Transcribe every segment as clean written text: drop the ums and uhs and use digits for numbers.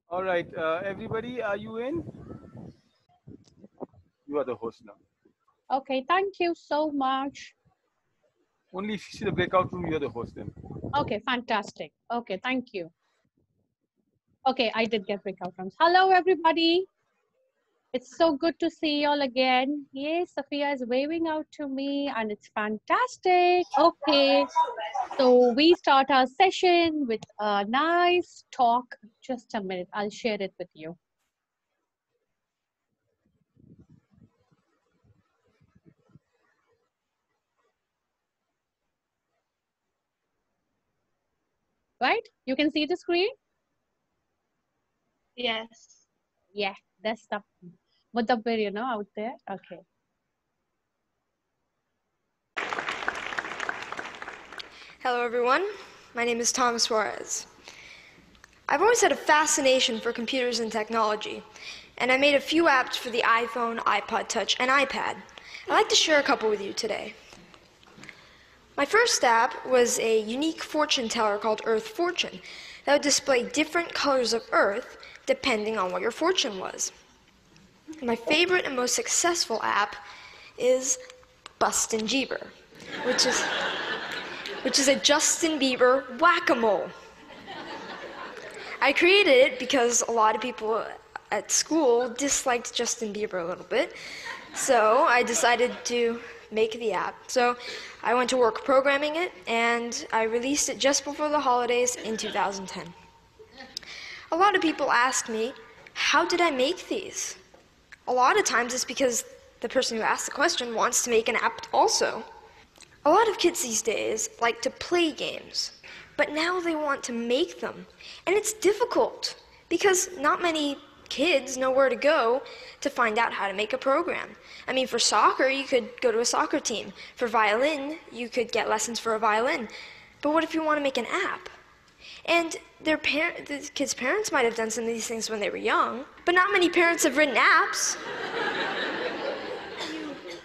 All right, everybody, are you in? You are the host now. Okay, thank you so much. Only if you see the breakout room, you're the host then. Okay, fantastic. Okay, thank you. Okay, I did get breakout rooms. Hello, everybody. It's so good to see you all again. Yes, Sophia is waving out to me and it's fantastic. Okay, so we start our session with a nice talk. Just a minute, I'll share it with you. Right? You can see the screen? Yes. Yeah, that's the Mudabbir, out there. Okay. Hello everyone, my name is Thomas Suarez. I've always had a fascination for computers and technology, and I made a few apps for the iPhone, iPod Touch, and iPad. I'd like to share a couple with you today. My first app was a unique fortune teller called Earth Fortune that would display different colors of Earth depending on what your fortune was. My favorite and most successful app is Bustin' Jeeber, which is a Justin Bieber whack-a-mole. I created it because a lot of people at school disliked Justin Bieber a little bit, so I decided to make the app. So I went to work programming it, and I released it just before the holidays in 2010. A lot of people ask me, how did I make these? A lot of times it's because the person who asked the question wants to make an app also. A lot of kids these days like to play games, but now they want to make them. And it's difficult because not many kids know where to go to find out how to make a program. I mean, for soccer, you could go to a soccer team. For violin, you could get lessons for a violin. But what if you want to make an app? And the kids' parents might have done some of these things when they were young, but not many parents have written apps.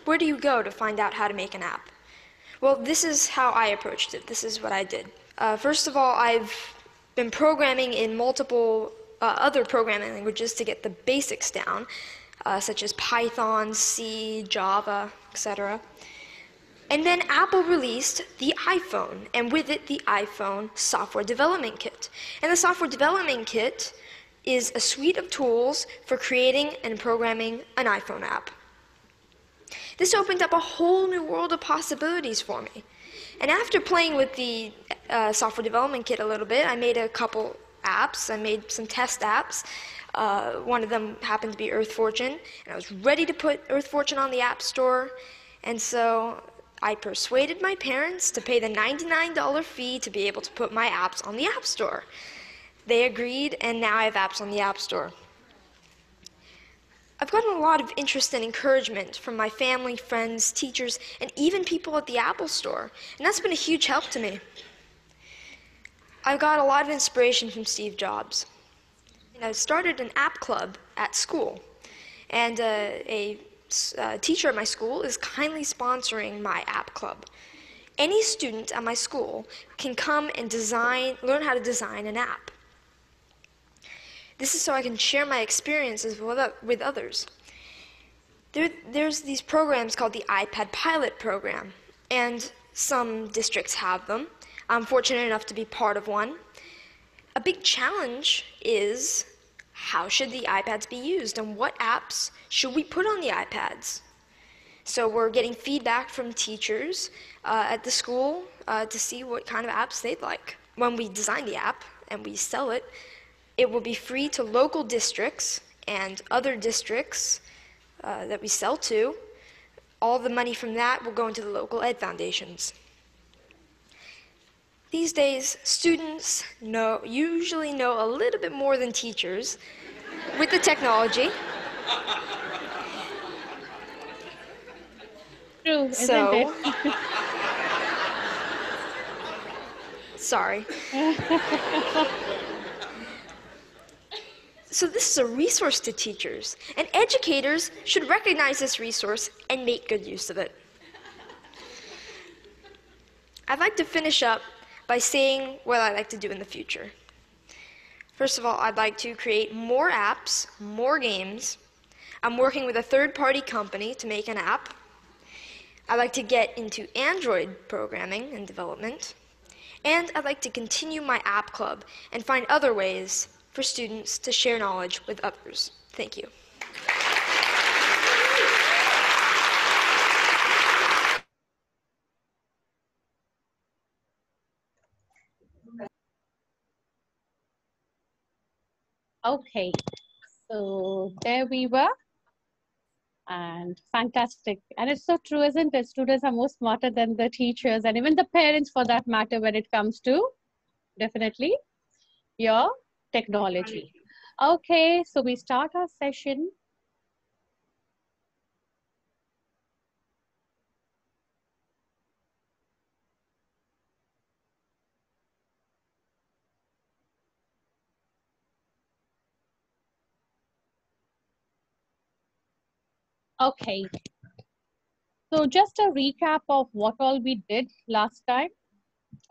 Where do you go to find out how to make an app? Well, this is how I approached it. This is what I did. First of all, I've been programming in multiple other programming languages to get the basics down, such as Python, C, Java, etc. And then Apple released the iPhone, and with it, the iPhone Software Development Kit. And the Software Development Kit is a suite of tools for creating and programming an iPhone app. This opened up a whole new world of possibilities for me. And after playing with the Software Development Kit a little bit, I made a couple apps. I made some test apps. One of them happened to be Earth Fortune, and I was ready to put Earth Fortune on the App Store. And so I persuaded my parents to pay the $99 fee to be able to put my apps on the App Store. They agreed, and now I have apps on the App Store. I've gotten a lot of interest and encouragement from my family, friends, teachers, and even people at the Apple Store, and that's been a huge help to me. I've got a lot of inspiration from Steve Jobs. I started an app club at school, and a teacher at my school is kindly sponsoring my app club. Any student at my school can come and learn how to design an app. This is so I can share my experiences with others. There's these programs called the iPad Pilot Program, and some districts have them. I'm fortunate enough to be part of one. A big challenge is, how should the iPads be used, and what apps should we put on the iPads? So we're getting feedback from teachers at the school to see what kind of apps they'd like. When we design the app and we sell it, it will be free to local districts and other districts that we sell to. All the money from that will go into the local ed foundations. These days, students usually know a little bit more than teachers with the technology. True, isn't it? Sorry. So this is a resource to teachers, and educators should recognize this resource and make good use of it. I'd like to finish up by saying what I'd like to do in the future. First of all, I'd like to create more apps, more games. I'm working with a third-party company to make an app. I'd like to get into Android programming and development. And I'd like to continue my app club and find other ways for students to share knowledge with others. Thank you. Okay, so there we were. And fantastic. And it's so true, isn't it? Students are more smarter than the teachers and even the parents for that matter when it comes to definitely your technology. Okay, so we start our session. Okay, so just a recap of what all we did last time.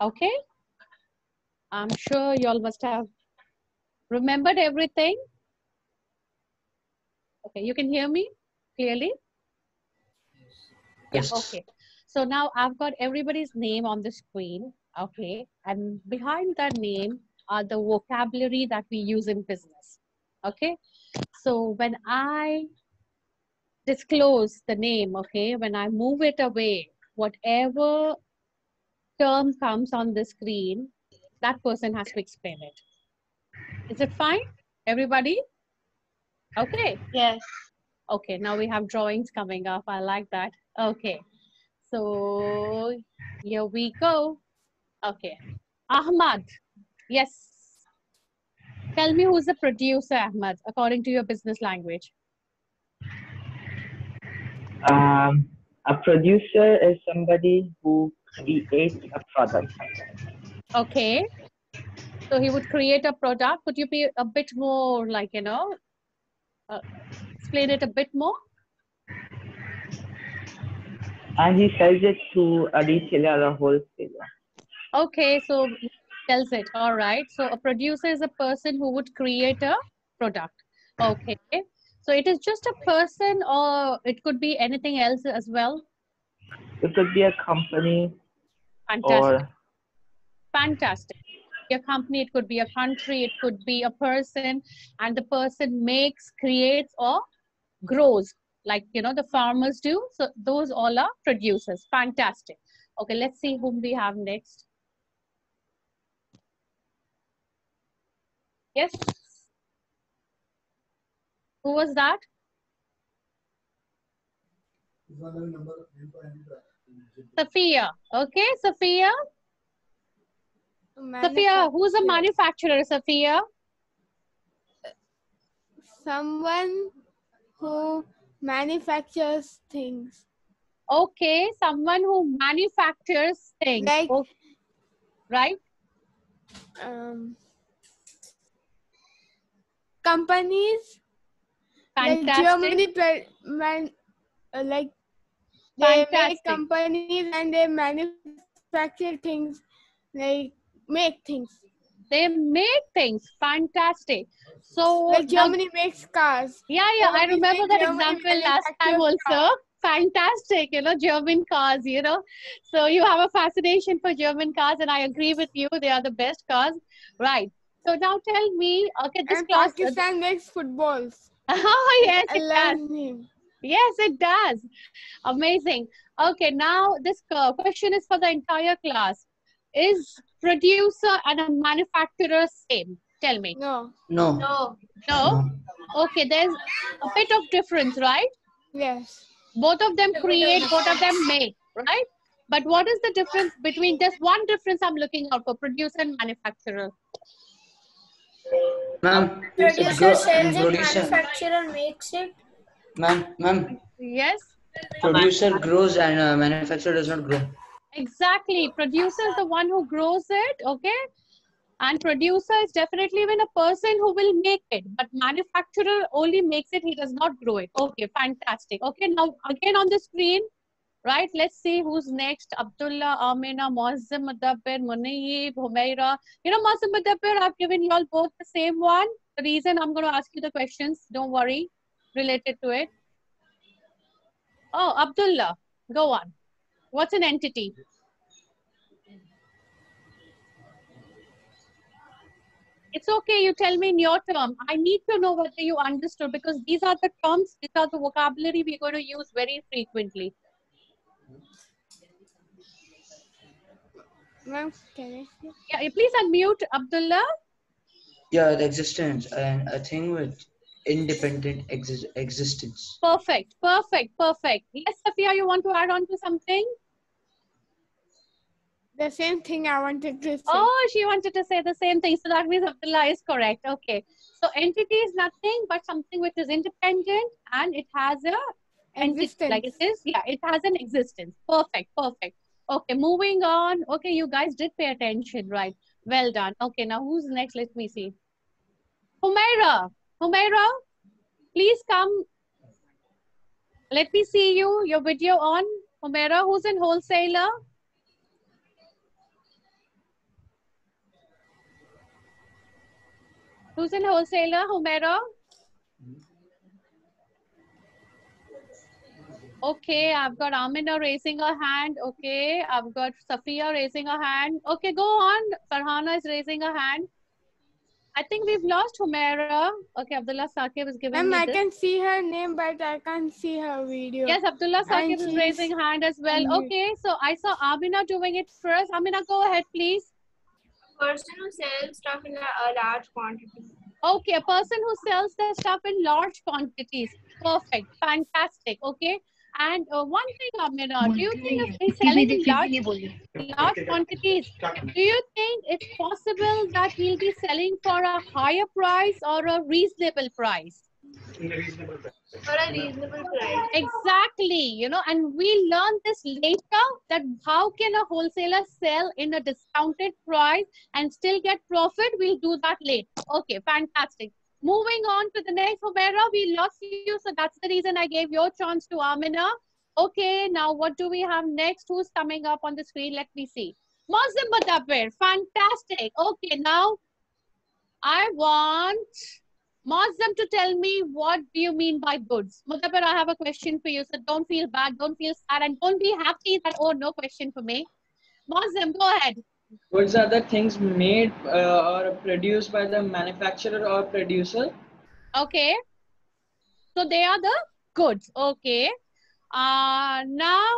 Okay, I'm sure you all must have remembered everything. Okay, you can hear me clearly? Yes. Yeah, okay. So now I've got everybody's name on the screen. Okay, and behind that name are the vocabulary that we use in business. Okay, so when I disclose the name, okay, when I move it away, whatever term comes on the screen, that person has to explain it. Is it fine, everybody? Okay. Yes. Okay, now we have drawings coming up. I like that. Okay, so here we go. Okay, Ahmad. Yes. Tell me who's the producer, Ahmad, according to your business language. A producer is somebody who creates a product. Okay. So he would create a product. Could you be a bit more like, you know, explain it a bit more? And he sells it to a retailer or a wholesaler. Okay, so he sells it. All right. So a producer is a person who would create a product. Okay. So it is just a person or it could be anything else as well? It could be a company. Fantastic. Or fantastic. A company, it could be a country, it could be a person, and the person makes, creates, or grows, like, you know, the farmers do. So those all are producers. Fantastic. Okay, let's see whom we have next. Yes. Who was that? Sophia. Okay, Sophia. Sophia, who's a manufacturer, Sophia? Someone who manufactures things. Okay, someone who manufactures things. Like, okay. Right? Companies. Fantastic. Like Germany, like they make companies and they manufacture things, like make things. They make things. Fantastic. So like Germany makes cars. Yeah, I remember that example last time also. Fantastic, you know, German cars, you know. So you have a fascination for German cars, and I agree with you. They are the best cars. Right. So now tell me, okay, this and class. Pakistan makes footballs. Oh, yes, it does. Yes, it does. Amazing. Okay, now this question is for the entire class. Is producer and a manufacturer same? Tell me. No. no. No. No? Okay, there's a bit of difference, right? Yes. Both of them create, both of them make, right? But what is the difference between, just one difference I'm looking out for, producer and manufacturer? Ma'am, producer sells it, manufacturer makes it. Ma'am. Yes? Producer grows and manufacturer does not grow. Exactly. Producer is the one who grows it, okay? And producer is definitely even a person who will make it, but manufacturer only makes it, he does not grow it. Okay, fantastic. Okay, now again on the screen, right? Let's see who's next. Abdullah, Amina, Muazzam, Mudabbir, Munayyib, Humaira. You know, Muazzam, Mudabbir, I've given you all both the same one. The reason I'm going to ask you the questions, don't worry, related to it. Oh, Abdullah, go on. What's an entity? It's okay, you tell me in your term. I need to know whether you understood, because these are the terms, these are the vocabulary we're going to use very frequently. Ma'am, can I see? Yeah, please unmute, Abdullah. Yeah, the existence and a thing with independent existence. Perfect, perfect, perfect. Yes, Safia, you want to add on to something? The same thing I wanted to say. Oh, she wanted to say the same thing. So that means Abdullah is correct. Okay. So entity is nothing but something which is independent and it has a entity, Existence. like it is. Yeah, it has an existence. Perfect, perfect. Okay, moving on. Okay, you guys did pay attention, right? Well done. Okay, now who's next? Let me see. Humaira. Humaira, please come. Let me see you. Your video on. Humaira, who's in wholesaler? Who's in wholesaler? Humaira? Okay, I've got Amina raising her hand. Okay, I've got Safia raising her hand. Okay, go on. Farhana is raising her hand. I think we've lost Humaira. Okay, Abdullah Saqib is giving Ma'am, me I this. can see her name, but I can't see her video. Yes, Abdullah Saqib And is she's raising hand as well. unmute. Okay, so I saw Amina doing it first. Amina, go ahead, please. Person who sells stuff in a large quantity. Okay, a person who sells their stuff in large quantities. Perfect, fantastic. Okay, and one thing, Amina, do you think if he's selling in large quantities, do you think it's possible that he'll be selling for a higher price or a reasonable price? For a reasonable price. Exactly, you know, and we learn this later, that how can a wholesaler sell in a discounted price and still get profit. We'll do that later. Okay, fantastic. Moving on to the next, Humaira, we lost you, so that's the reason I gave your chance to Amina. Okay, now what do we have next? Who's coming up on the screen? Let me see. Muazzam Mudabbir, fantastic. Okay, now I want Muazzam to tell me, what do you mean by goods? Mudabbir, I have a question for you, so don't feel bad, don't feel sad, and don't be happy that, oh, no question for me. Muazzam, go ahead. Goods are the things made or produced by the manufacturer or producer. Okay. So they are the goods. Okay. Now,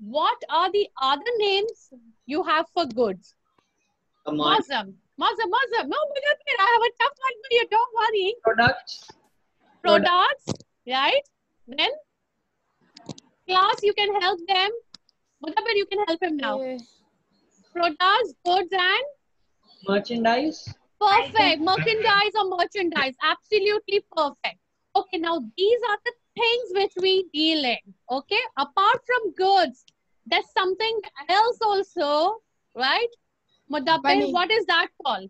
what are the other names you have for goods? Muazzam. No, Mudabbir, I have a tough one for you. Don't worry. Products, right? Then, class, you can help them. Mudabbir, you can help him now. Yes. Products, goods, and Merchandise. perfect. Merchandise or merchandise. Absolutely perfect. Okay, now these are the things which we deal in. Okay, apart from goods, there's something else also, right? Mudabbir, Money. what is that called?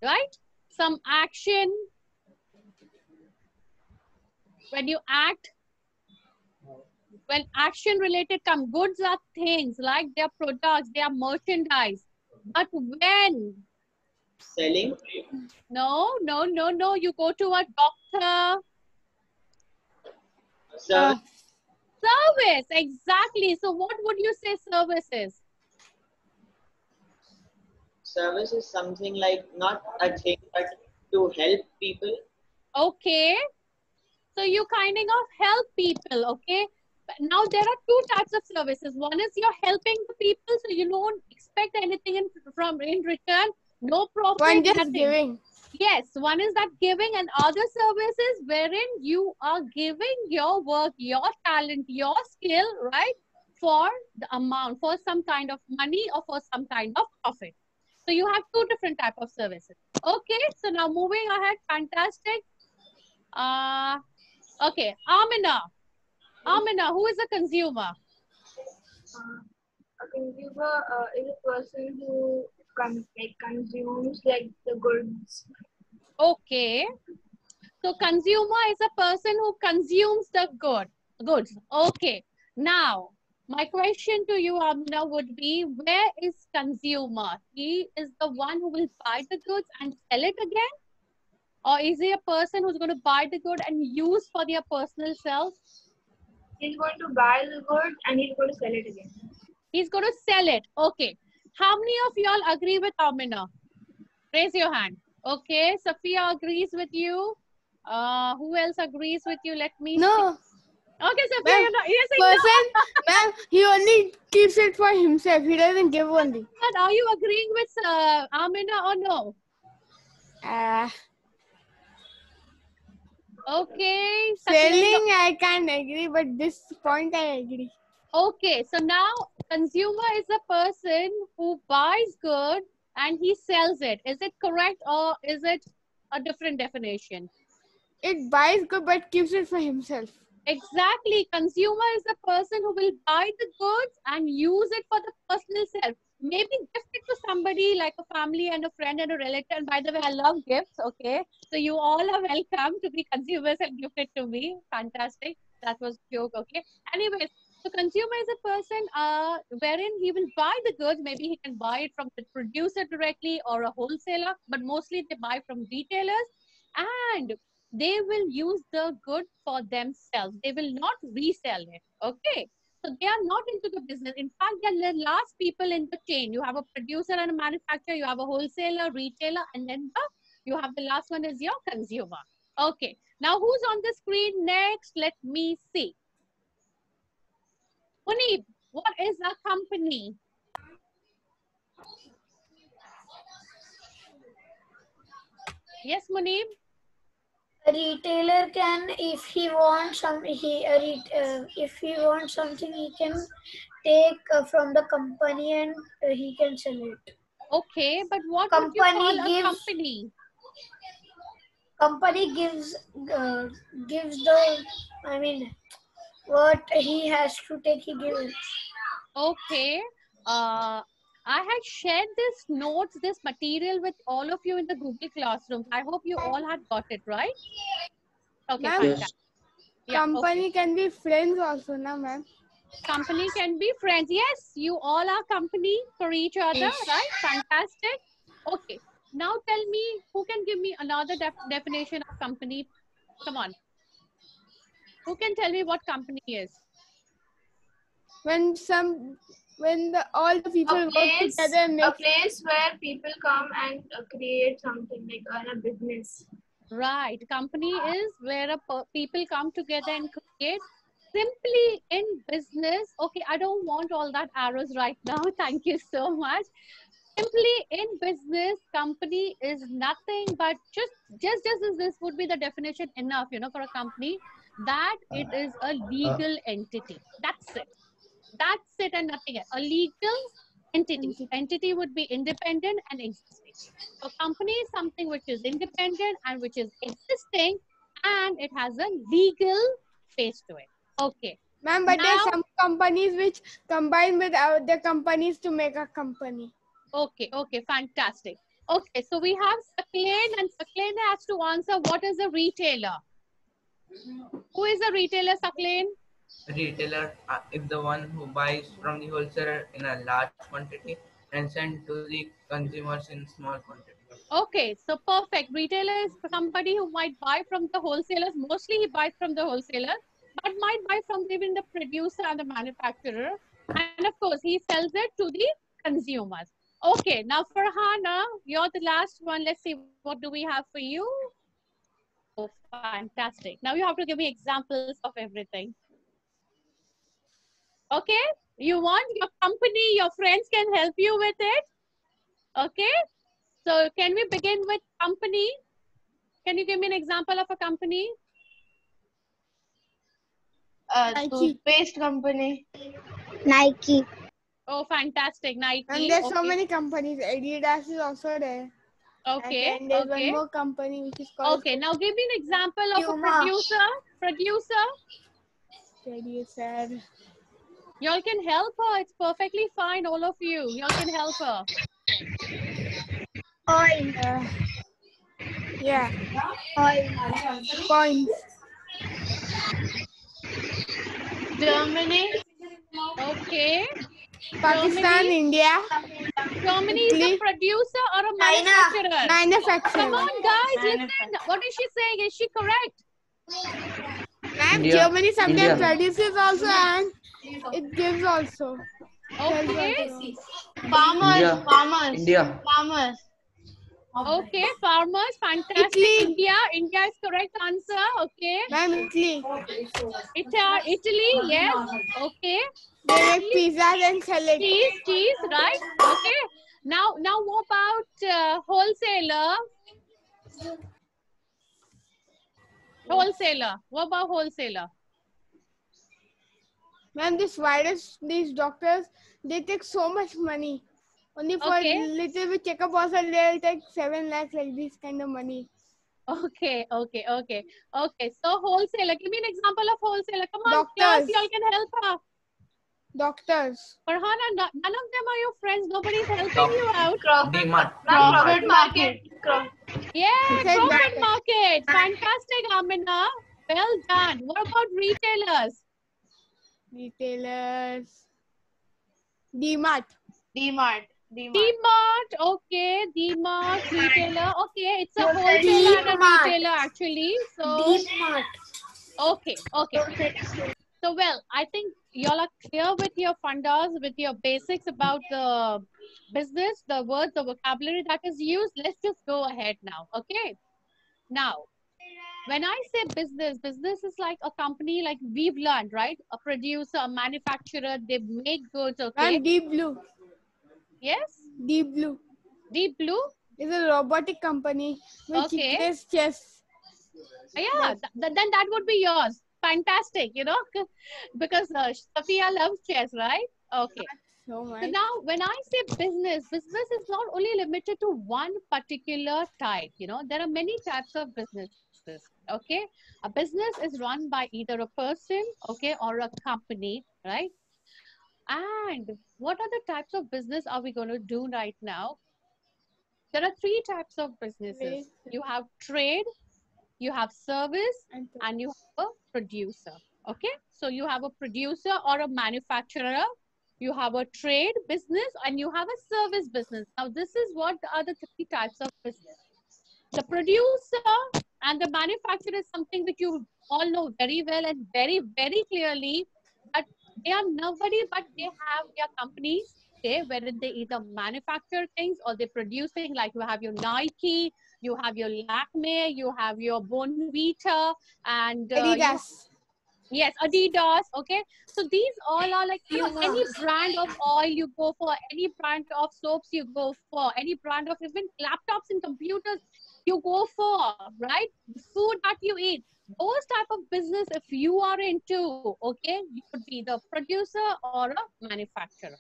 Right? Some action. When you act, when action related come, goods are things like they are products, they are merchandise. But when? Selling. No. You go to a doctor. Service, exactly. So what would you say service is? Service is something like not a thing, but to help people. Okay. So you kind of help people, okay? But now there are two types of services. One is you're helping the people, so you don't expect anything in return. No profit. One just nothing. giving. Yes, one is that giving, and other services wherein you are giving your work, your talent, your skill, right, for the amount, for some kind of money or for some kind of profit. So you have two different types of services. Okay, so now moving ahead, fantastic. Okay, Amina, who is a consumer? a consumer is a person who consumes like the goods. Okay. So consumer is a person who consumes the goods. Okay. Now, my question to you, Amna, would be, where is consumer? He is the one who will buy the goods and sell it again? Or is he a person who's going to buy the good and use for their personal self? He's going to buy the goods and he's going to sell it again. He's going to sell it. Okay. How many of y'all agree with Amina? Raise your hand. Okay. Sophia agrees with you. Who else agrees with you? Let me see. No, Okay, Sophia, ma'am, you're not. Yes, person, ma'am, he only keeps it for himself. He doesn't give only. But are you agreeing with Amina or no? Okay. Selling, I can't agree, but this point I agree. Okay, so now consumer is a person who buys good and he sells it. Is it correct or is it a different definition? It buys good but keeps it for himself. Exactly. Consumer is a person who will buy the goods and use it for the personal self. Maybe gift it to somebody like a family and a friend and a relative. And by the way, I love gifts. Okay. So you all are welcome to be consumers and gift it to me. Fantastic. That was a joke. Okay. Anyways, so consumer is a person wherein he will buy the goods. Maybe he can buy it from the producer directly or a wholesaler, but mostly they buy from retailers, and they will use the good for themselves. They will not resell it. Okay. So they are not into the business. In fact, they are the last people in the chain. You have a producer and a manufacturer, you have a wholesaler, retailer, and then you have the last one is your consumer. Okay. Now who's on the screen next? Let me see. Munib, what is a company? Yes, Munib? A retailer can, if he wants something, he can take from the company and he can sell it. Okay, but what would you call a company? Company gives the, I mean, what he has to take, he gives. Okay. I had shared this notes, this material with all of you in the Google Classroom. I hope you all had got it, right? Okay, Ma'am, fantastic. Yeah, company okay. can be friends also, na ma'am? Company can be friends. Yes, you all are company for each other, right? Fantastic. Okay. Now tell me, who can give me another definition of company? Come on. Who can tell me what company is? When all the people work together, A place where people come and create something like a business. Right. Company is where people come together and create. Simply in business. Okay, I don't want all that arrows right now. Thank you so much. Simply in business, company is nothing but just as this would be the definition enough, for a company, that it is a legal entity. That's it. That's it and nothing else. A legal entity. Entity would be independent and existing. A company is something which is independent and which is existing, and it has a legal face to it. Okay. Ma'am, but there are some companies which combine with other companies to make a company. Okay, fantastic. Okay, so we have Sakleen, and Sakleen has to answer what is a retailer. Who is a retailer, Sakleen? Retailer is the one who buys from the wholesaler in a large quantity and send to the consumers in small quantity. Okay, so perfect. Retailer is somebody who might buy from the wholesalers. Mostly he buys from the wholesaler, but might buy from even the producer and the manufacturer. And of course, he sells it to the consumers. Okay, now for Hana, you're the last one. Let's see, what do we have for you? Oh, fantastic. Now you have to give me examples of everything. Okay, you want your company, your friends can help you with it. Okay, so can we begin with company? Can you give me an example of a company? Toothpaste company. Nike. Oh, fantastic. Nike. And there's so many companies. Adidas is also there. Okay. And there's one more company which is called. Okay, now give me an example of a producer. Producer. Producer. Y'all can help her. It's perfectly fine, all of you. Y'all can help her. Oil. Yeah. Oil. Coins. Germany. Okay. Pakistan, Germany. India. Germany is a Italy. producer or a China. manufacturer? Manufacturer. Come on, guys, listen. What is she saying? Is she correct? Ma'am, India. Germany sometimes India. produces also and it gives also. Sells Okay. also. Farmers. India. Farmers. India. Farmers. Okay, farmers, fantastic. Italy. India is correct answer. Okay. Ma'am, Italy. Italy, yes. Okay. They make pizzas and sell it. Cheese, right? Okay. Now what about wholesaler? Wholesaler. What about wholesaler? Ma'am, this virus, these doctors, they take so much money. Only for Okay. little bit checkup also they'll take 7 lakhs like this kind of money. Okay. So wholesaler. Give me an example of wholesaler. Come on, Doctors. y'all can help her. Doctors. Farhana, none of them are your friends. Nobody's helping you out. D-Mart. Crawford Market. Yeah, Said Crawford that. Market. Fantastic, Amina. Well done. What about retailers? Retailers. D-Mart. D-Mart. D-Mart. Okay, D-Mart retailer. Okay, it's a wholesaler and a D-Mart. retailer actually. So D-Mart. okay. So well, I think y'all are clear with your fundas, with your basics about the business, the words, the vocabulary that is used. Let's just go ahead now. Okay. Now, when I say business is like a company, like we've learned, right? A producer, a manufacturer, they make goods, okay? And Deep Blue. Yes? Deep Blue Deep Blue? is a robotic company which Okay. plays chess. Yeah, then that would be yours. Fantastic, you know, because Sophia loves chess, right? Okay. So much. So now, when I say business is not only limited to one particular type. You know, there are many types of businesses. Okay, a business is run by either a person, okay, or a company, right? And what are the types of business are we going to do right now? There are three types of businesses. You have trade, you have service, and you have a producer. Okay, so you have a producer or a manufacturer, you have a trade business, and you have a service business. Now, this is what are the three types of business. The producer and the manufacturer is something which you all know very well and very, very clearly, that they are nobody but they have their companies, okay, wherein they either manufacture things or they're producing, like you have your Nike, you have your Lakme, you have your Bonvita, and Adidas. yes, Adidas. Okay, so these all are like, you know, any brand of oil you go for, any brand of soaps you go for, any brand of even laptops and computers you go for, right? The food that you eat, those type of business, if you are into, okay, you could be the producer or a manufacturer.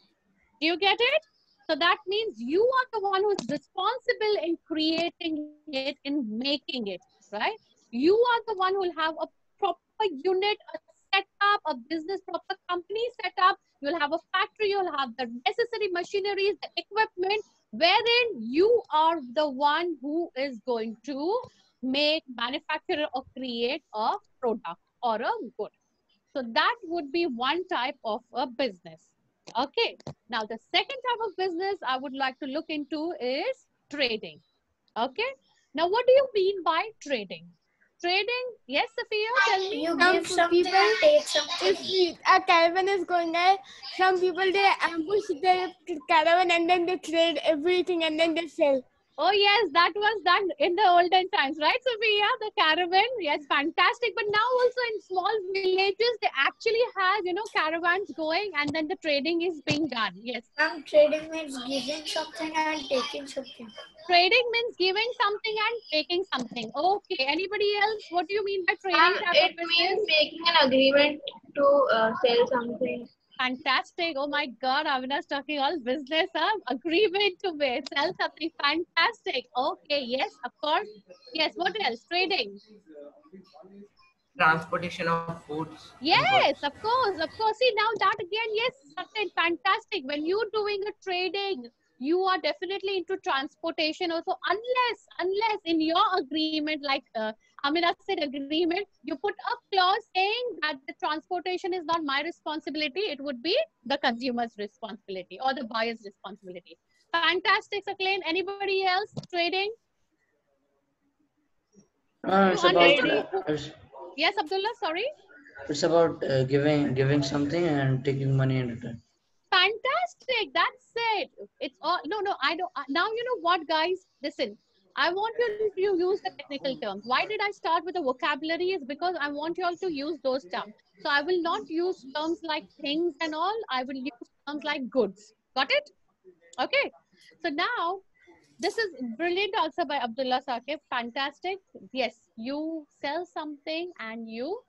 Do you get it? So that means you are the one who's responsible in creating it, in making it, right? You are the one who will have a proper unit, a setup, a business, proper company setup. You'll have a factory, you'll have the necessary machineries, the equipment, wherein you are the one who is going to make, manufacture, or create a product or a good. So that would be one type of a business. Okay. Now, the second type of business I would like to look into is trading. Okay. Now, what do you mean by trading? Trading, yes, Sophia, tell me. You Some give something people, and take something. if a caravan is going there, some people they ambush the caravan and then they trade everything and then they sell. Oh, yes, that was done in the olden times, right, Sophia? The caravan, yes, fantastic. But now also in small villages, they actually have, you know, caravans going and then the trading is being done. Yes. Trading means giving something and taking something. Trading means giving something and taking something. Okay. Anybody else? What do you mean by trading type of It business? means making an agreement to sell something. Fantastic. Oh my God, Avina's talking all business, huh? Agreement to sell something. Fantastic. Okay, yes, of course. Yes, what else? Trading. transportation of foods. and Yes, goods. of course, of course. See, now that again, yes, Satyan, fantastic. When you're doing a trading, you are definitely into transportation also, unless in your agreement, like Amina said, agreement, you put a clause saying that the transportation is not my responsibility, it would be the consumer's responsibility or the buyer's responsibility. Fantastic, Sakleen. Anybody else trading? You It's about understood? Yes, Abdullah, sorry. giving something and taking money in return. Fantastic. That's it. It's all no, I don't. Now you know what, guys. Listen, I want you to use the technical terms. Why did I start with the vocabulary? Is because I want you all to use those terms. So I will not use terms like things and all. I will use terms like goods. Got it? Okay. So now this is brilliant answer by Abdullah Saqib. Fantastic. Yes, you sell something and you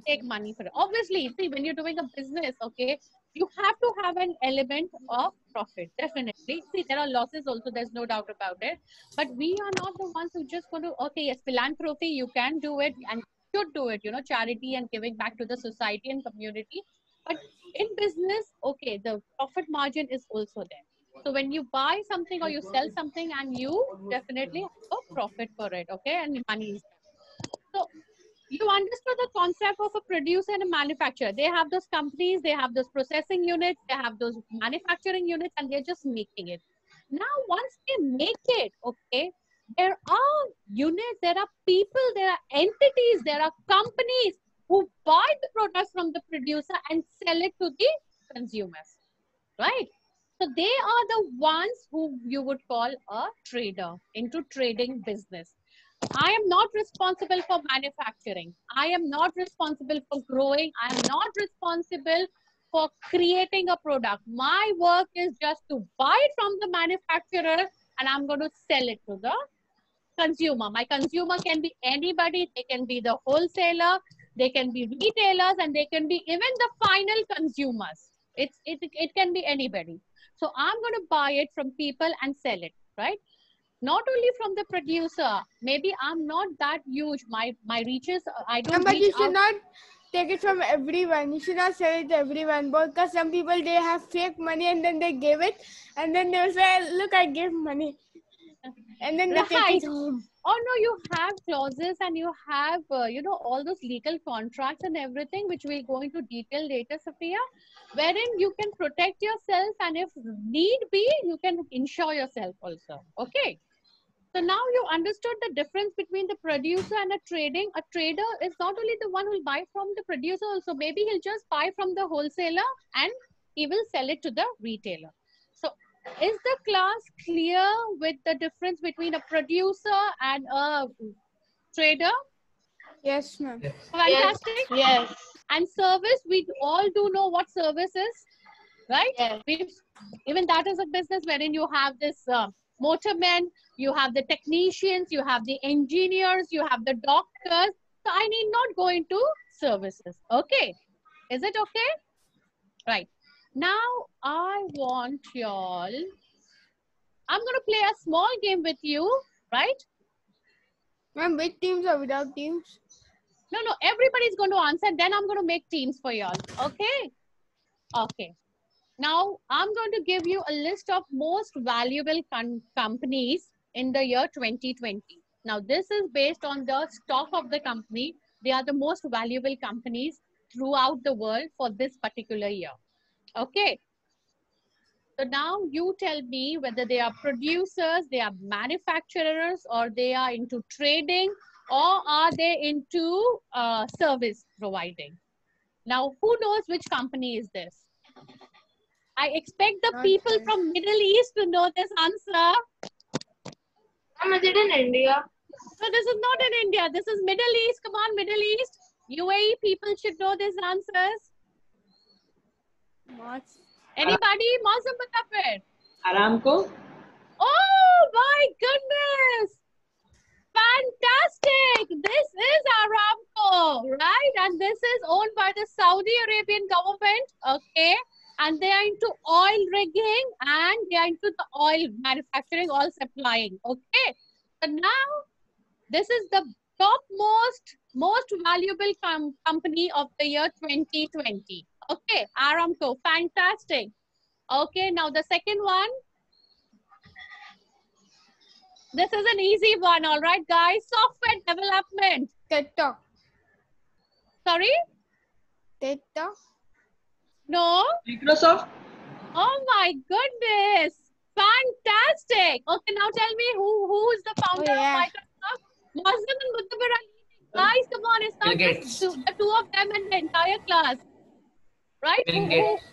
take money for it. Obviously, see, when you're doing a business, okay, you have to have an element of profit. Definitely. See, there are losses also. There's no doubt about it. But we are not the ones who just going to, okay, yes, philanthropy, you can do it and should do it, you know, charity and giving back to the society and community. But in business, okay, the profit margin is also there. So when you buy something or you sell something and you definitely have a profit for it, okay, and money is there. So you understood the concept of a producer and a manufacturer. They have those companies, they have those processing units, they have those manufacturing units, and they're just making it. Now, once they make it, okay, there are units, there are people, there are entities, there are companies who buy the products from the producer and sell it to the consumers, right? So they are the ones who you would call a trader into trading business. I am not responsible for manufacturing. I am not responsible for growing. I am not responsible for creating a product. My work is just to buy it from the manufacturer and I'm going to sell it to the consumer. My consumer can be anybody. They can be the wholesaler, they can be retailers, and they can be even the final consumers. It can be anybody. So I'm going to buy it from people and sell it, right? Not only from the producer. Maybe I'm not that huge. My reaches, I don't But you reach should out. not take it from everyone. You should not sell it to everyone because some people they have fake money and then they give it and then they'll say, "Look, I gave money," and then they take Right. it home. Oh no, you have clauses and you have you know, all those legal contracts and everything, which we'll go into detail later, Sophia, wherein you can protect yourself and if need be, you can insure yourself also. Okay. So now you understood the difference between the producer and a trading. A trader is not only the one who will buy from the producer also. Maybe he'll just buy from the wholesaler and he will sell it to the retailer. So is the class clear with the difference between a producer and a trader? Yes, ma'am. Fantastic. Yes. And service, we all do know what service is, right? Yes. Even that is a business wherein you have this motormen, you have the technicians, you have the engineers, you have the doctors. So I need not go into services. Okay. Is it okay? Right. Now I want y'all, I'm going to play a small game with you, right? Ma'am, with teams or without teams? No, everybody's going to answer. Then I'm going to make teams for y'all. Okay. Okay. Now, I'm going to give you a list of most valuable companies in the year 2020. Now, this is based on the stock of the company. They are the most valuable companies throughout the world for this particular year. Okay. So now you tell me whether they are producers, they are manufacturers, or they are into trading, or are they into service providing. Now, who knows which company is this? I expect the people from Middle East to know this answer. Is it in India? No, this is not in India. This is Middle East. Come on, Middle East. UAE people should know these answers. Anybody? Mausam bata phir. Aramco. Oh my goodness. Fantastic. This is Aramco, right? And this is owned by the Saudi Arabian government. Okay. And they are into oil rigging and they are into the oil manufacturing, oil supplying. Okay. So now, this is the most valuable company of the year 2020. Okay, Aramco, fantastic. Okay, now the second one. This is an easy one, all right, guys. Software development. TikTok. Sorry? TikTok. No. Microsoft. Oh my goodness. Fantastic. Okay, now tell me who is the founder of Microsoft? Muslim and Mutabir are leading. Guys, come on, it's not just the two of them and the entire class. Right? Bill Gates.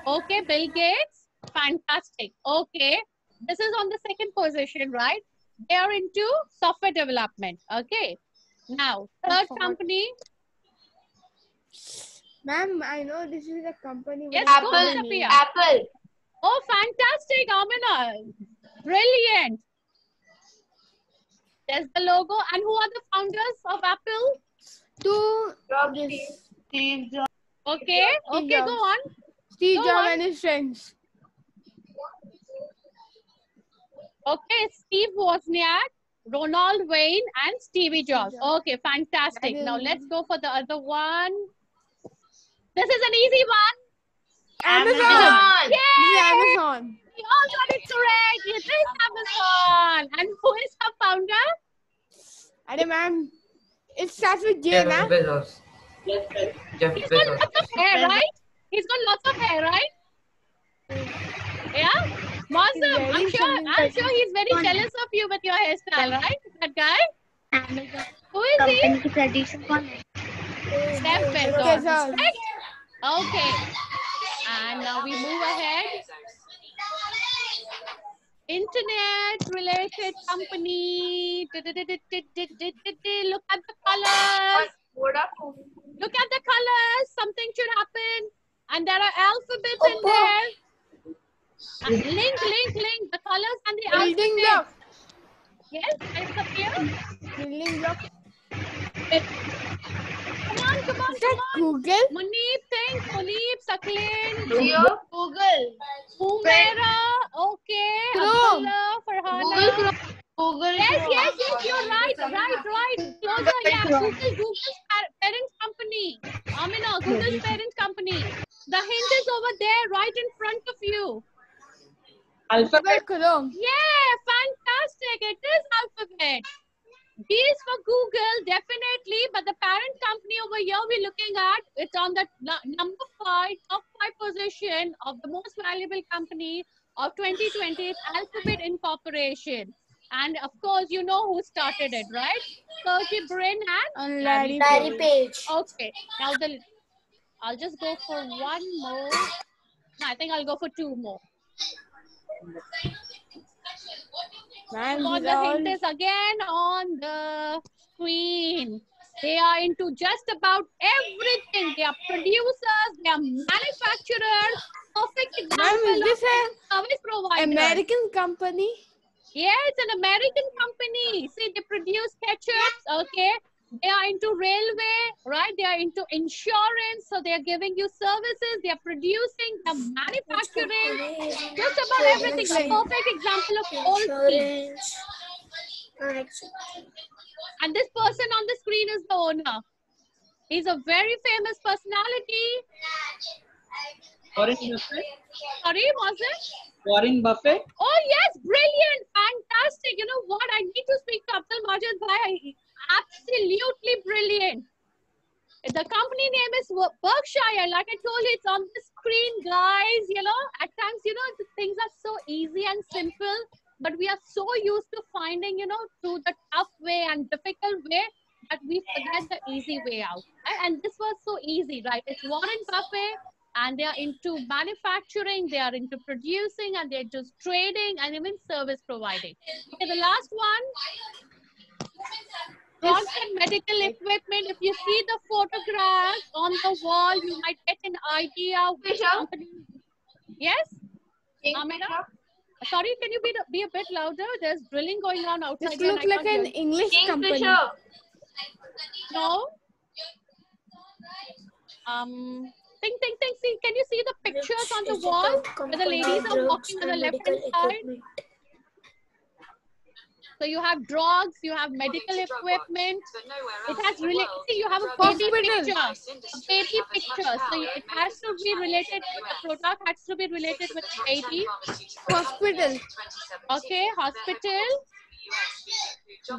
Okay, Bill Gates. Fantastic. Okay. This is on the second position, right? They are into software development. Okay. Now, third company. Ma'am, I know this is a company. Yes, Apple. go, Safiya. Apple. Oh, fantastic, Amina. Brilliant. There's the logo. And who are the founders of Apple? Steve Jobs. Okay, okay, go on. Steve Go Jobs on. and his friends. Okay, Steve Wozniak, Ronald Wayne, and Stevie Jobs. Okay, fantastic. Now let's go for the other one. This is an easy one. Amazon. Yay! This is Amazon. We all got it correct. It is Amazon. And who is the founder? Arey, ma'am, it starts with J, Jeff na? Bezos. Jeff He's got Bezos. lots of hair, right? He's got lots of hair, right? Yeah? Muslim, I'm sure he's very jealous of you with your hairstyle, right? That guy? Who is he? Jeff Bezos. Right? Okay. And now we move ahead. Internet related company. Look at the colors. Look at the colors. Something should happen. And there are alphabets in there. Link. The colors and the Building alphabet. block. Yes, it's up here. Building block. Come on. Google. Munib, think. Munib, Saklin. Google. Humera. Okay. Chrome. Abdullah, Farhana. Google. Yes, you're right. Closer, yeah. Google's parent company. Amina, Google's parent company. The hint is over there, right in front of you. Alphabet. Chrome. Yeah, fantastic. It is Alphabet. B is for Google, definitely. But the parent company over here we're looking at, it's on the number 5, top 5 position of the most valuable company of 2020. It's Alphabet Incorporation. And of course, you know who started it, right? Sergey Brin and Larry Page. Okay. Now I'll just go for one more. No, I think I'll go for 2 more. Man, So the hint is again on the screen. They are into just about everything. They are producers, they are manufacturers. Perfect example Ma'am, is this of service provider. American company? Yeah, it's an American company. See, they produce ketchups, okay? They are into railway, right? They are into insurance. So they are giving you services. They are producing, they are manufacturing. Just about everything. A perfect example of all three. And this person on the screen is the owner. He's a very famous personality. Warren Buffett. Sorry, was it? Warren Buffett. Oh yes, brilliant, fantastic. You know what? I need to speak to Abdul Majid Bhai. Absolutely brilliant. The company name is Berkshire. Like I told you, it's on the screen, guys. You know, at times, you know, the things are so easy and simple, but we are so used to finding, you know, through the tough way and difficult way that we forget the easy way out. And this was so easy, right? It's Warren Buffett. And they are into manufacturing, they are into producing, and they're just trading and even service providing. Okay, the last one. Constant medical equipment. If you see the photographs on the wall, you might get an idea which company. Yes? Amina? Sorry, can you be a bit louder? There's drilling going on outside. This looks like an English company. No? Think. See, can you see the pictures on the wall where the ladies are walking on the left hand side? So you have drugs, you have medical equipment. It has really, see, you have a baby picture. A baby picture. So it has to be related with the product, has to be related with the baby. Hospital. Okay, hospital.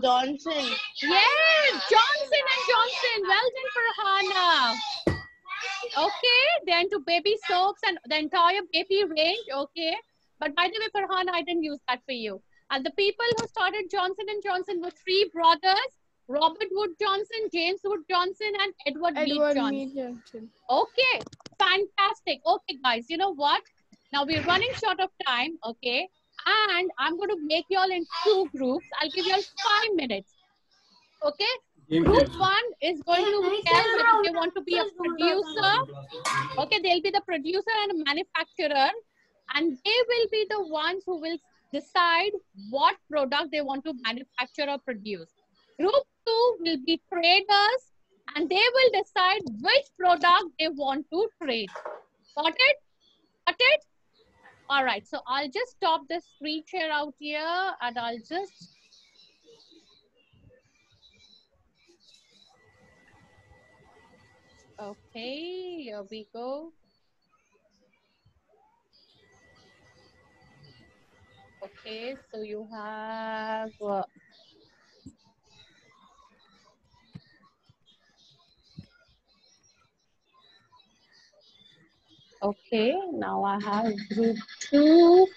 Johnson. Yes, Johnson and Johnson. Well done, Farhana. Okay, then to baby soaps and the entire baby range. Okay, but by the way, Farhana, I didn't use that for you. And the people who started Johnson and Johnson were three brothers: Robert Wood Johnson, James Wood Johnson, and Edward Mead Johnson. Okay, fantastic. Okay, guys, you know what? Now we're running short of time. Okay, and I'm going to make you all in two groups. I'll give you all 5 minutes. Okay. Group 1 is going to tell whether they want to be a producer. Okay, they'll be the producer and a manufacturer, and they will be the ones who will decide what product they want to manufacture or produce. Group 2 will be traders, and they will decide which product they want to trade. Got it? Got it? All right, so I'll just stop this screen share out here, and I'll just okay, here we go. Okay, so you have okay, now I have group 2.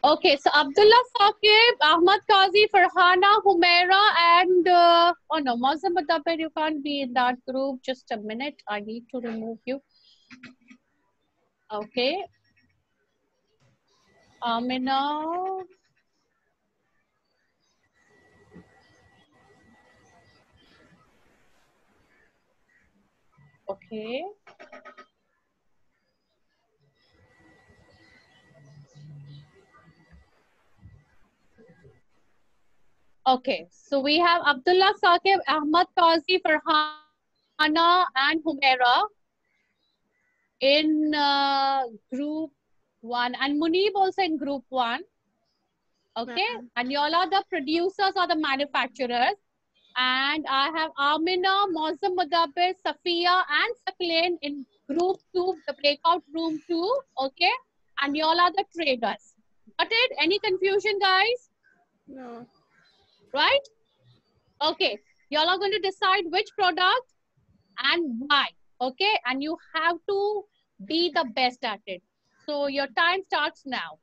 Okay, so Abdullah Saqib, Ahmad Qazi, Farhana, Humaira, and oh no, Mazhar Mudabir, you can't be in that group. Just a minute, I need to remove you. Okay. Amina. Okay. Okay, so we have Abdullah Saqib, Ahmad Qazi, Farhana, and Humaira in group 1, and Munib also in group 1. Okay, and you all are the producers or the manufacturers. And I have Amina, Mazhar Mudabir, Safiya, and Saqlain in group 2, the breakout room 2. Okay, and you all are the traders. Got it? Any confusion, guys? No. Right? Okay, you all are going to decide which product and why. Okay, and you have to be the best at it. So your time starts now.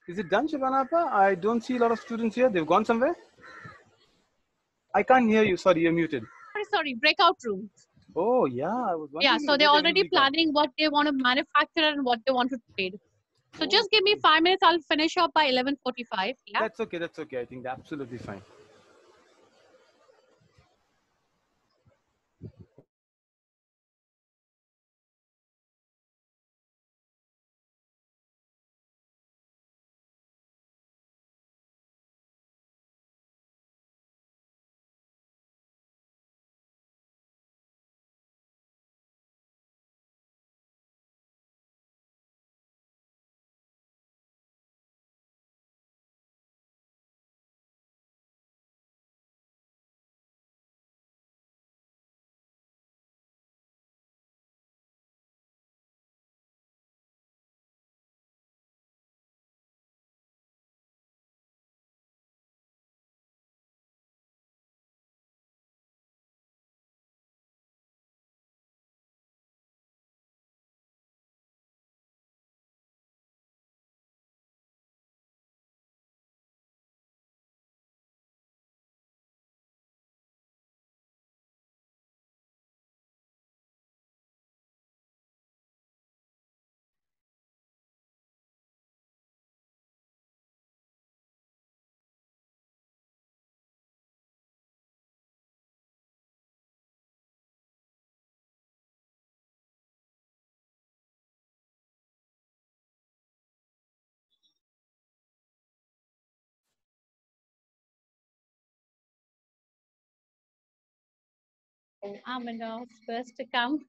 Is it done, Shivanapa? I don't see a lot of students here. They've gone somewhere. I can't hear you. Sorry, you're muted. Sorry, breakout room. Oh, yeah. I was wondering. Yeah, so they're already planning what they want to manufacture and what they want to trade. So just give me 5 minutes. I'll finish up by 11:45. Yeah. That's okay. That's okay. I think that's absolutely fine. I'm first to come.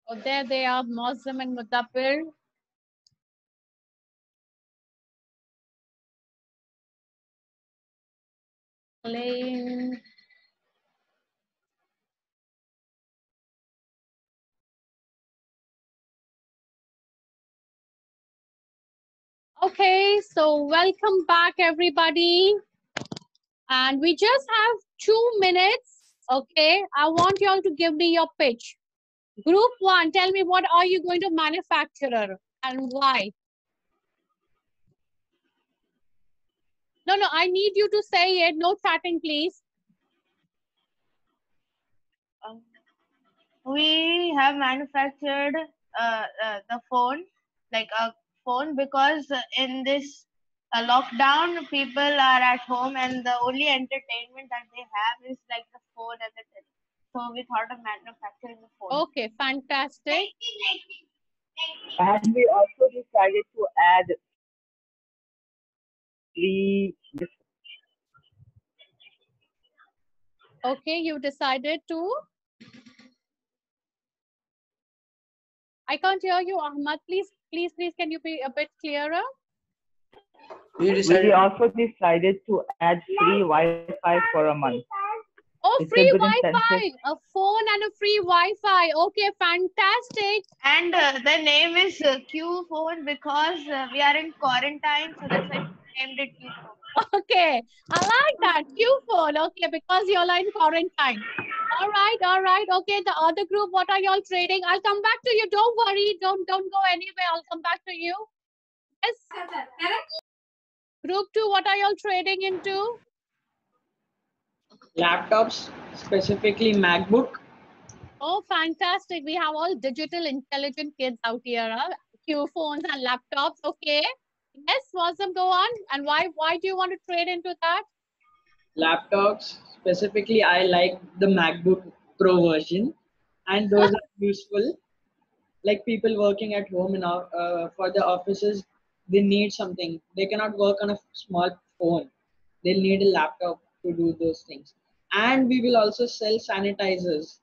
Oh, there they are, Muslim and Mudabbir. Playing. Okay, so welcome back, everybody. And we just have 2 minutes. Okay, I want you all to give me your pitch. Group 1, tell me what are you going to manufacture and why? No, I need you to say it. No chatting, please. We have manufactured the phone, like a phone, because in this lockdown, people are at home and the only entertainment that they have is like the phone and the TV. So we thought of manufacturing the phone. Okay, fantastic. And we also decided to add free. Okay, you decided to. I can't hear you, Ahmad. Please, can you be a bit clearer? We also decided to add free Wi-Fi for a month. Oh, It's free a good Wi-Fi, incentive. a phone and a free Wi-Fi. Okay, fantastic. And the name is Q phone because we are in quarantine, so that's why we named it Q phone. Okay, I like that. Q phone. Okay, because you're in quarantine. All right. Okay, the other group, what are y'all trading? I'll come back to you. Don't worry. Don't go anywhere. I'll come back to you. Yes. Group 2, what are y'all trading into? Laptops, specifically MacBook. Oh, fantastic. We have all digital intelligent kids out here. Huh? Q phones and laptops. Okay. Yes, Wasam, go on. And why do you want to trade into that? Laptops, specifically, I like the MacBook Pro version, and those are useful. Like people working at home for the offices, they need something. They cannot work on a small phone. They'll need a laptop to do those things. And we will also sell sanitizers.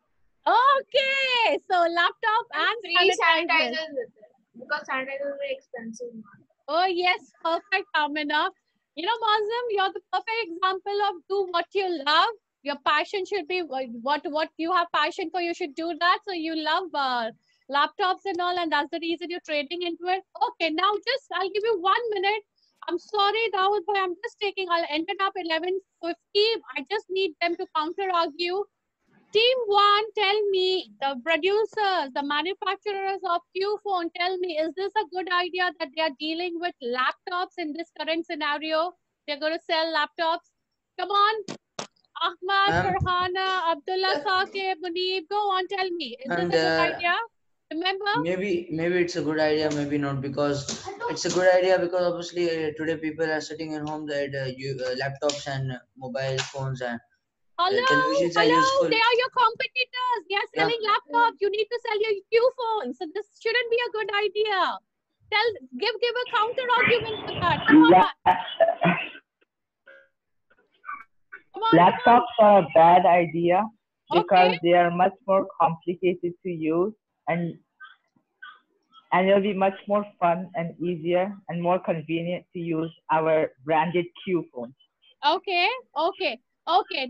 Okay, so laptop and free sanitizers. sanitizers with it because sanitizers are very expensive. Oh yes, perfect, Amina. You know, Mazam, you're the perfect example of do what you love. Your passion should be what you have passion for. You should do that. So you love laptops and all, and that's the reason you're trading into it. Okay, now I'll give you 1 minute. I'm sorry, Dawood bhai, I'll end it up 11:50. I just need them to counter argue. Team 1, tell me, the producers, the manufacturers of Qphone, tell me, is this a good idea that they are dealing with laptops in this current scenario? They're going to sell laptops. Come on. Ahmad, Farhana, Abdullah, Saqib, Munib, go on, tell me. Is this a good idea? Remember? Maybe it's a good idea, maybe not, because it's a good idea because obviously today people are sitting at home that laptops and mobile phones and televisions are useful. They are your competitors. They are selling laptops. You need to sell your Qphone. So this shouldn't be a good idea. Give a counter argument for that. Come on. Laptops are a bad idea because they are much more complicated to use, and it'll be much more fun and easier and more convenient to use our branded Qphone. Okay.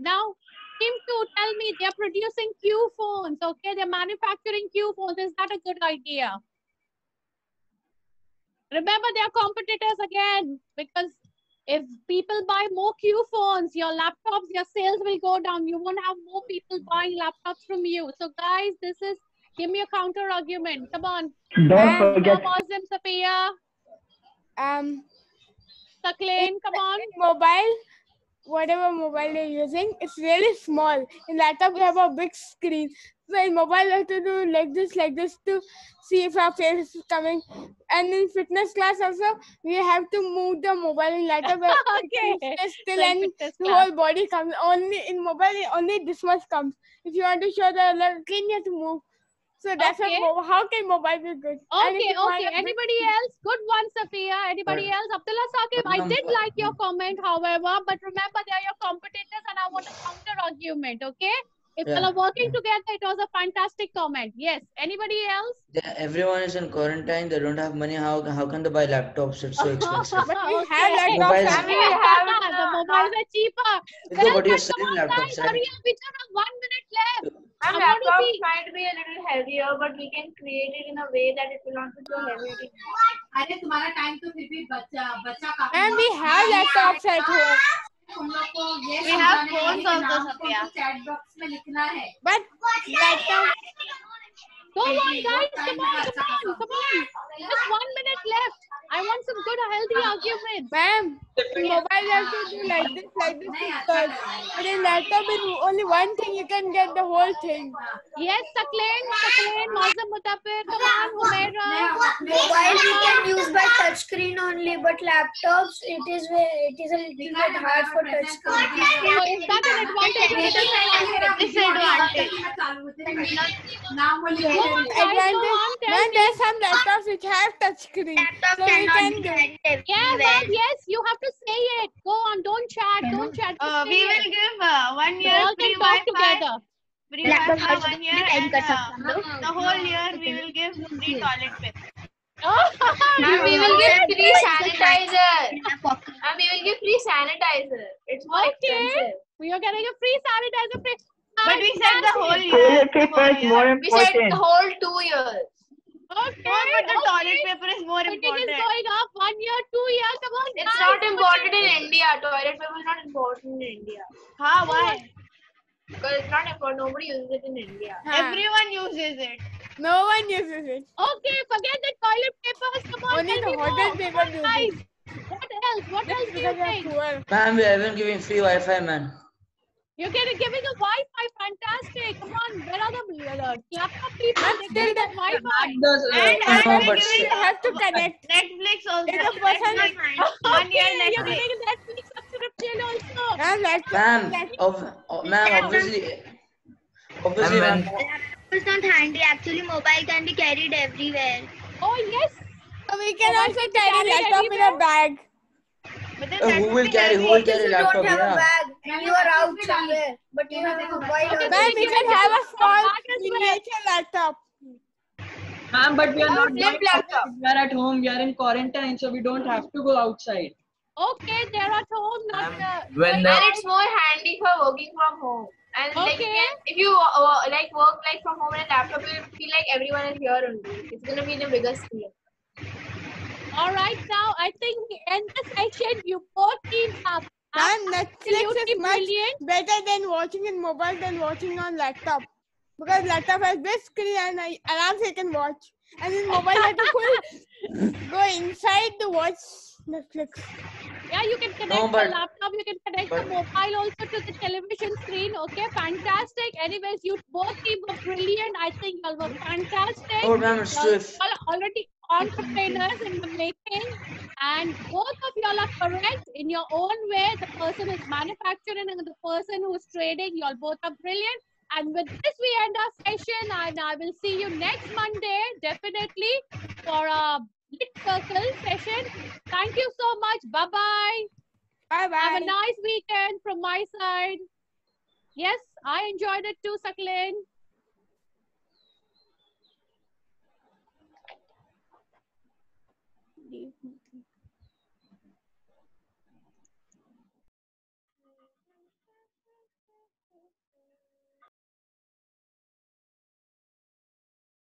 Now, Team 2, tell me, they're producing Qphones. Okay, they're manufacturing Qphones. Is that a good idea? Remember, they are competitors again, because if people buy more Qphones, your laptops, your sales will go down. You won't have more people buying laptops from you. So, guys, give me a counter argument. Come on. Don't forget. Azim, Safiya. Taqleen, come on. Mobile, whatever mobile you're using, it's really small. In laptop, we have a big screen. So in mobile, you have to do like this to see if our face is coming. And in fitness class also, we have to move the mobile in laptop. Okay. Still, and the whole body comes. Only in mobile, only this much comes. If you want to show the screen, you have to move. So that's how can mobile be good? Okay. Anybody else? Good one, Safiya. Anybody else? Abdullah Saqib, I did like your comment, however, but remember they are your competitors and I want a counter argument, okay? If you are working together, it was a fantastic comment. Yes. Anybody else? Everyone is in quarantine. They don't have money. How can they buy laptops? It's so expensive. But we have laptops. The mobiles are cheaper. No, but you're selling laptops, right? Hurry up, we just have 1 minute left. Our laptops might be a little heavier, but we can create it in a way that it will not be so heavy. And we have laptops at home. We have phones also, Safiya. But laptop. Go on, guys. Come on. Just 1 minute left. I want some good, healthy arguments. Ma'am, in mobile you have to do like this to search. But in laptop, in only one thing, you can get the whole thing. Yes, Taqleen, Mazam Mutafir, come on, Humaira. Mobile we can use by touchscreen only, but laptops it is a little bit hard for touchscreen. So is that an advantage or disadvantage? When there's some laptops which have touchscreen, so we can do. Yes, you have to say it. Go on, don't chat. We will give 1 year free Wi-Fi. Free Wi-Fi 1 year, and the whole year we will give free toilet paper. And we will give free sanitizer. It's more expensive. We are getting a free sanitizer. But we said the whole year. Toilet paper is more important. We said the whole 2 years. Okay. No, but the toilet paper is more important. It is going up 1 year, 2 years. Come on, It's not important in India. Toilet paper is not important in India. Why? Because it's not important. Nobody uses it in India. Everyone uses it. No one uses it. Okay, forget the toilet papers. Come on, only the hotel paper uses it. What else do you think? Man, we are even giving free Wi-Fi, man. You're giving a Wi-Fi, fantastic. Come on, where are the laptop people? They give that Wi-Fi. And you have to connect. Netflix also. Netflix. 1 year You're Netflix. giving Netflix subscription also. Ma'am, obviously, ma'am. It's not handy. Actually, mobile can be carried everywhere. Oh yes. So we can also carry laptop in a bag. Who will carry laptop? Don't have a bag. You are out somewhere, but you have a mobile. Ma'am, we can have a small miniature laptop. Ma'am, but we are not going outside. We are at home. We are in quarantine, so we don't have to go outside. Okay, they're at home. Not when and it's more handy for working from home. And Okay. if you like work like from home and laptop, you'll feel like everyone is here only. It's gonna be in a bigger screen. All right, now I think we end the session. You both teams up. And Netflix Absolutely is much brilliant. better than watching in mobile than watching on laptop. Because laptop has big screen and I can watch. And in mobile, you have to go inside to watch Netflix. Yeah, you can connect No, the but- laptop, you can connect the mobile also to the television screen. Okay, fantastic. Anyways, you both team were brilliant. I think y'all were fantastic. Oh, ma'am, it's true. If Y'all are already entrepreneurs in the making. And both of y'all are correct in your own way. The person who's manufacturing and the person who's trading, y'all both are brilliant. And with this, we end our session. And I will see you next Monday, definitely, for a Lit Circle session. Thank you so much. Bye-bye. Bye-bye. Have a nice weekend from my side. Yes, I enjoyed it too, Saklin.